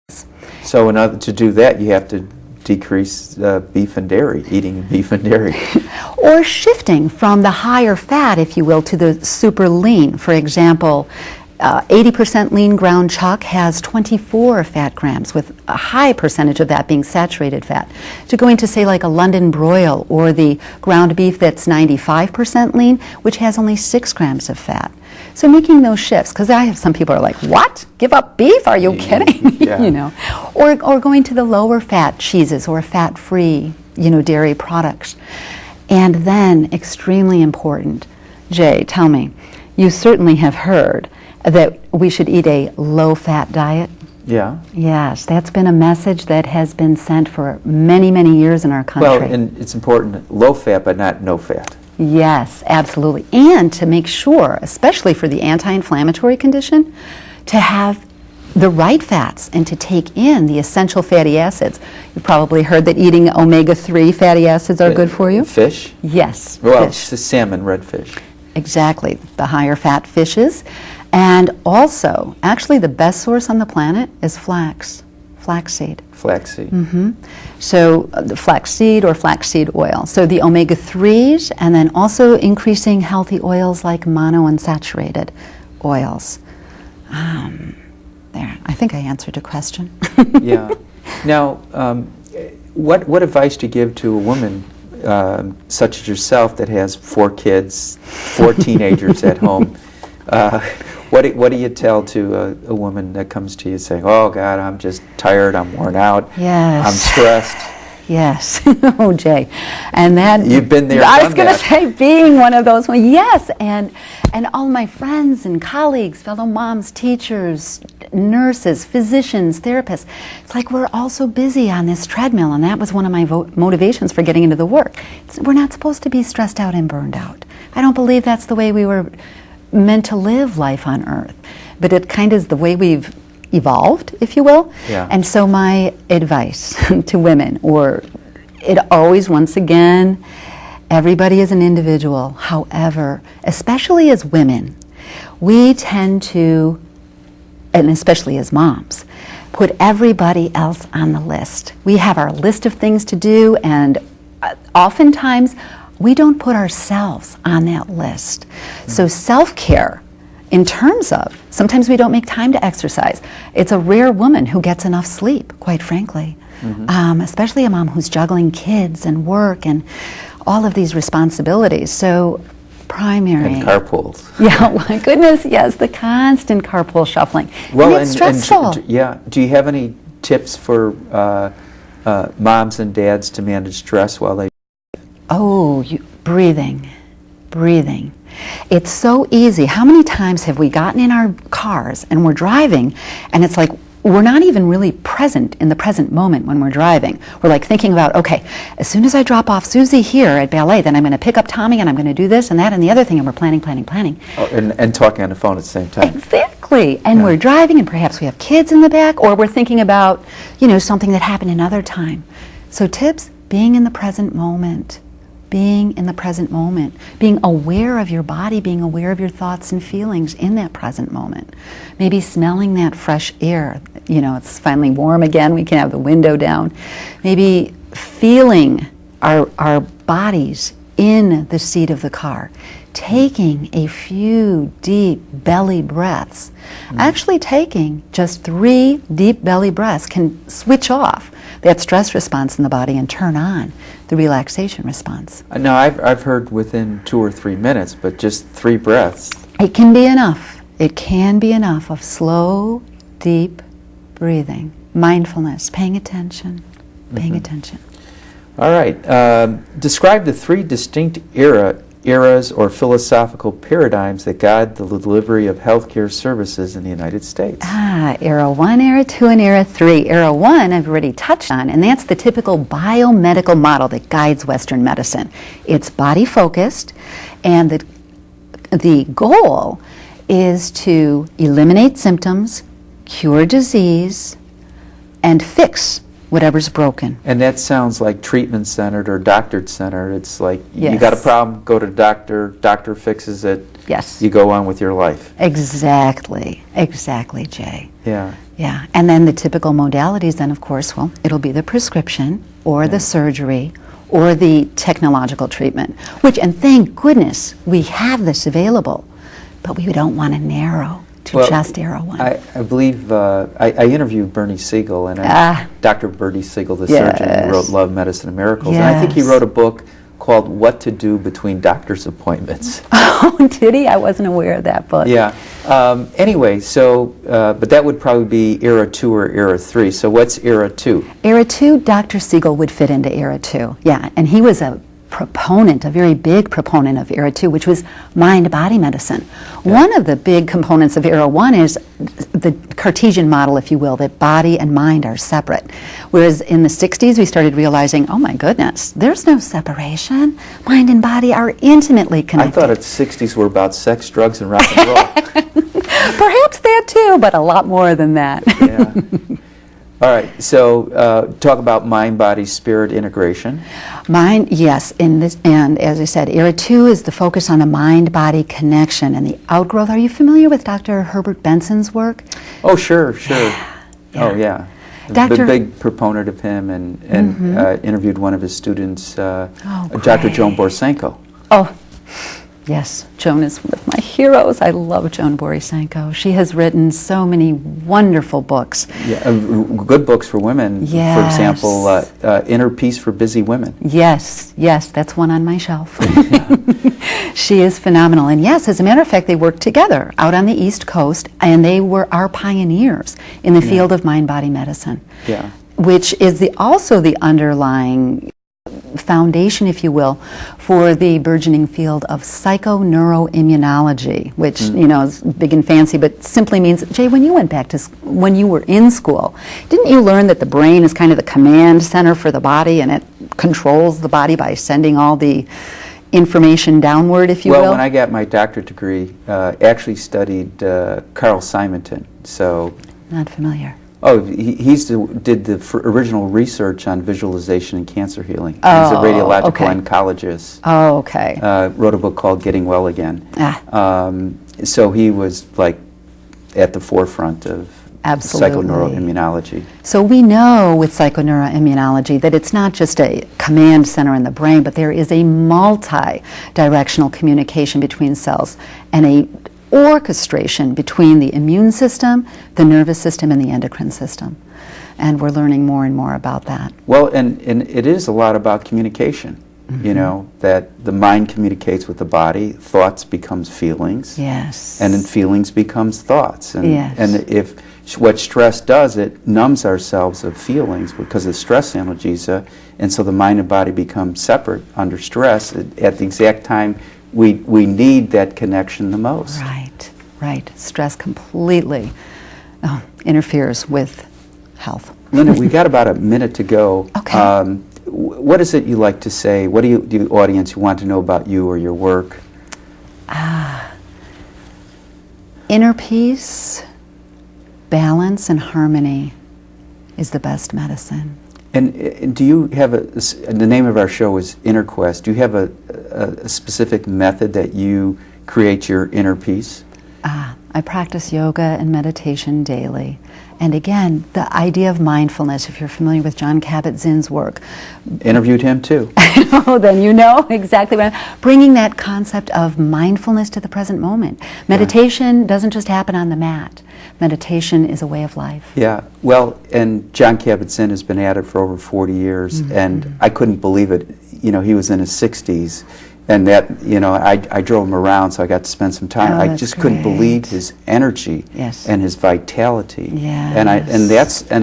So in order to do that, you have to decrease beef and dairy, eating beef and dairy. Or shifting from the higher fat, if you will, to the super lean. For example, 80% lean ground chuck has 24 fat grams, with a high percentage of that being saturated fat. To go into, say, like a London broil or the ground beef that's 95% lean, which has only 6 grams of fat. So making those shifts, because I have some people are like, what? Give up beef? Are you kidding? Yeah. You know, or going to the lower fat cheeses or fat-free, dairy products. And then, extremely important, Jay, tell me, you certainly have heard that we should eat a low-fat diet. Yeah. Yes, that's been a message that has been sent for many, many years in our country. Well, and it's important, low fat, but not no fat. Yes, absolutely. And to make sure, especially for the anti-inflammatory condition, to have the right fats and to take in the essential fatty acids. You've probably heard that eating omega-3 fatty acids are good for you. Fish? Yes, well, fish. It's the salmon, redfish. Exactly, the higher fat fishes. And also, actually the best source on the planet is flaxseed. Flaxseed. Mm-hmm. So the flaxseed or flaxseed oil. So the omega-3s, and then also increasing healthy oils like monounsaturated oils. There, I think I answered your question. Yeah. Now, what advice do you give to a woman such as yourself that has 4 kids, 4 teenagers at home? What do you tell to a woman that comes to you saying, "Oh God, I'm just tired, I'm worn out, yes. I'm stressed"? Yes. Oh, Jay. And that you've been there. I was going to say, being one of those ones. Yes, and all my friends and colleagues, fellow moms, teachers, nurses, physicians, therapists. It's like we're all so busy on this treadmill, and that was one of my motivations for getting into the work. We're not supposed to be stressed out and burned out. I don't believe that's the way we were meant to live life on Earth, but it kind of is the way we've evolved, if you will. Yeah. And so my advice to women, or it always, once again, everybody is an individual. However, especially as women, we tend to, and especially as moms, put everybody else on the list. We have our list of things to do, and oftentimes we don't put ourselves on that list. So self-care, in terms of, sometimes we don't make time to exercise. It's a rare woman who gets enough sleep, quite frankly. Mm-hmm. Especially a mom who's juggling kids and work and all of these responsibilities. So primary. And carpools. Yeah, my goodness, yes, the constant carpool shuffling. Well, and it's stressful. Yeah. Do you have any tips for moms and dads to manage stress while they... Oh, breathing. It's so easy. How many times have we gotten in our cars and we're driving, and it's like we're not even really present in the present moment when we're driving. We're like thinking about, okay, as soon as I drop off Susie here at ballet, then I'm going to pick up Tommy and I'm going to do this and that and the other thing, and we're planning. Oh, and talking on the phone at the same time. Exactly. And we're driving, and perhaps we have kids in the back, or we're thinking about, something that happened another time. So tips, being in the present moment. Being in the present moment, being aware of your body, being aware of your thoughts and feelings in that present moment. Maybe smelling that fresh air. It's finally warm again, we can have the window down. Maybe feeling our bodies in the seat of the car. Taking a few deep belly breaths. Actually taking just 3 deep belly breaths can switch off that stress response in the body and turn on the relaxation response. No, I've heard within 2 or 3 minutes, but just 3 breaths. It can be enough. It can be enough of slow, deep breathing, mindfulness, paying attention, attention. All right. Describe the 3 distinct eras or philosophical paradigms that guide the delivery of healthcare services in the United States. Era 1, Era 2, and Era 3. Era 1 I've already touched on, and that's the typical biomedical model that guides Western medicine. It's body-focused, and the goal is to eliminate symptoms, cure disease, and fix whatever's broken. And that sounds like treatment-centered or doctor-centered. It's like, yes. You got a problem, go to the doctor fixes it, yes. You go on with your life. Exactly, Jay. Yeah. Yeah, and then the typical modalities then, of course, well, it'll be the prescription or the surgery or the technological treatment, which, and thank goodness we have this available, but we don't want to narrow to just arrow one. I believe, I interviewed Bernie Siegel, and Dr. Bernie Siegel, the surgeon who wrote Love, Medicine, and Miracles, and I think he wrote a book called What to Do Between Doctor's Appointments. Oh, did he? I wasn't aware of that book. Yeah. Anyway, so, but that would probably be era 2 or era 3. So what's era 2? Era 2, Dr. Siegel would fit into era 2. Yeah, and he was a proponent, a very big proponent of era 2, which was mind-body medicine. One of the big components of era 1 is the Cartesian model, if you will, that body and mind are separate. Whereas in the 60s, we started realizing, oh my goodness, there's no separation. Mind and body are intimately connected. I thought the 60s were about sex, drugs, and rock and roll. Perhaps that too, but a lot more than that. Yeah. All right, so talk about mind, body, spirit integration. Mind, yes, in this, and as I said, era 2 is the focus on the mind-body connection and the outgrowth. Are you familiar with Dr. Herbert Benson's work? Oh, sure. Oh, yeah. Dr. Big proponent of him, and interviewed one of his students, Dr. great. Joan Borisenko. Oh, yes, Joan is one of my heroes. I love Joan Borisenko. She has written so many wonderful books. Yeah, good books for women. Yes. For example, Inner Peace for Busy Women. Yes, that's one on my shelf. She is phenomenal. And yes, as a matter of fact, they worked together out on the East Coast, and they were our pioneers in the field of mind-body medicine, which is also the underlying foundation, if you will, for the burgeoning field of psychoneuroimmunology, which you know is big and fancy, but simply means, Jay, when you went back to when you were in school, didn't you learn that the brain is kind of the command center for the body, and it controls the body by sending all the information downward, if you will? Well, when I got my doctorate degree, actually studied Carl Simonton. So not familiar. Oh, did the original research on visualization and cancer healing. He's Oh, a radiological okay. oncologist. Oh, okay. Wrote a book called Getting Well Again. So he was like at the forefront of Absolutely. psychoneuroimmunology. So we know with psychoneuroimmunology that it's not just a command center in the brain, but there is a multi-directional communication between cells and a orchestration between the immune system, the nervous system, and the endocrine system. And we're learning more and more about that. Well, and it is a lot about communication. You know, that the mind communicates with the body, thoughts becomes feelings. Yes. And then feelings becomes thoughts. And, Yes. and if what stress does, it numbs ourselves of feelings because of stress analgesia, and so the mind and body become separate under stress at the exact time we need that connection the most. Right. Stress completely interferes with health. Linda, we've got about a minute to go. Okay. What is it you like to say? What do the audience want to know about you or your work? Inner peace, balance, and harmony is the best medicine. And do you have the name of our show is Inner Quest. Do you have a specific method that you create your inner peace? I practice yoga and meditation daily. And again, the idea of mindfulness, if you're familiar with Jon Kabat-Zinn's work. Interviewed him too. Oh, then you know exactly what bringing that concept of mindfulness to the present moment. Meditation doesn't just happen on the mat. Meditation is a way of life. Yeah, well, and Jon Kabat-Zinn has been at it for over 40 years, and I couldn't believe it. You know, he was in his 60s, and that, you know, I drove him around, so I got to spend some time. I just couldn't believe his energy and his vitality. And I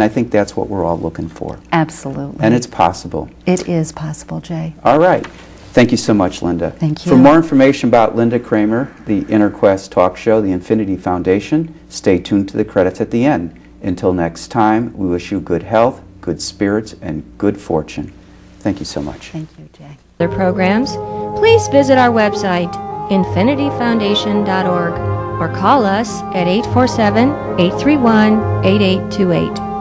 think that's what we're all looking for. Absolutely. And it's possible. It is possible, Jay. All right. Thank you so much, Linda. Thank you. For more information about Linda Kramer, the Inner Quest talk show, the Infinity Foundation, stay tuned to the credits at the end. Until next time, we wish you good health, good spirits, and good fortune. Thank you so much. Thank you, Jay. Other programs, please visit our website, infinityfoundation.org, or call us at 847-831-8828.